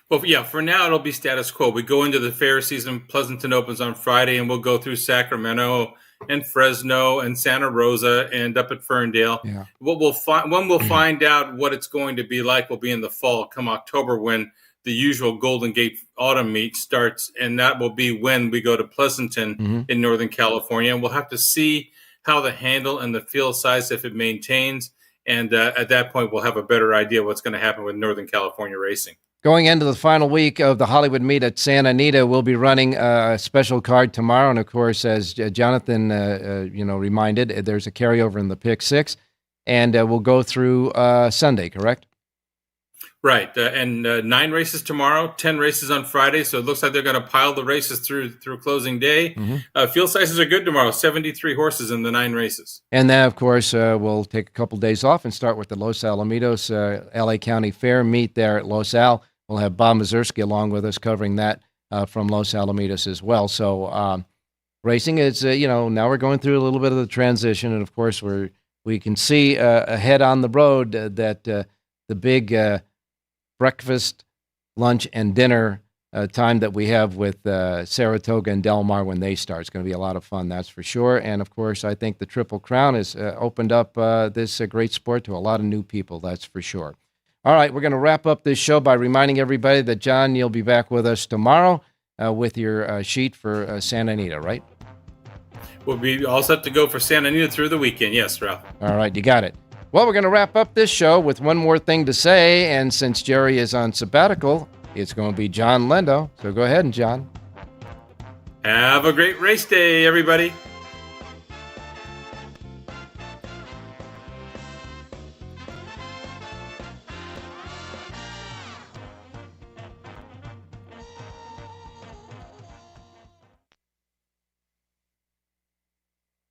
Well, yeah, for now, it'll be status quo. We go into the fair season. Pleasanton opens on Friday, and we'll go through Sacramento and Fresno and Santa Rosa and up at Ferndale. Yeah. When we'll find out what it's going to be like will be in the fall, come October, when the usual Golden Gate Autumn Meet starts, and that will be when we go to Pleasanton in Northern California. And we'll have to see how the handle and the field size, if it maintains. And at that point, we'll have a better idea what's going to happen with Northern California racing. Going into the final week of the Hollywood Meet at Santa Anita, we'll be running a special card tomorrow. And, of course, as Jonathan reminded, there's a carryover in the Pick 6. And we'll go through Sunday, correct? Right. And 9 races tomorrow, 10 races on Friday. So it looks like they're going to pile the races through closing day. Field sizes are good tomorrow, 73 horses in the 9 races. And then, of course, we'll take a couple days off and start with the Los Alamitos LA County Fair meet there at Los Al. We'll have Bob Mazurski along with us covering that from Los Alamitos as well. So racing is, now we're going through a little bit of the transition. And, of course, we can see ahead on the road that the big breakfast, lunch, and dinner time that we have with Saratoga and Del Mar when they start. It's going to be a lot of fun, that's for sure. And, of course, I think the Triple Crown has opened up this great sport to a lot of new people, that's for sure. All right, we're going to wrap up this show by reminding everybody that, John, you'll be back with us tomorrow. with your sheet for Santa Anita, right? We'll be all set to go for Santa Anita through the weekend. Yes, Ralph. All right, you got it. Well, we're going to wrap up this show with one more thing to say, and since Jerry is on sabbatical, it's going to be John Lendo. So go ahead, John. Have a great race day, everybody.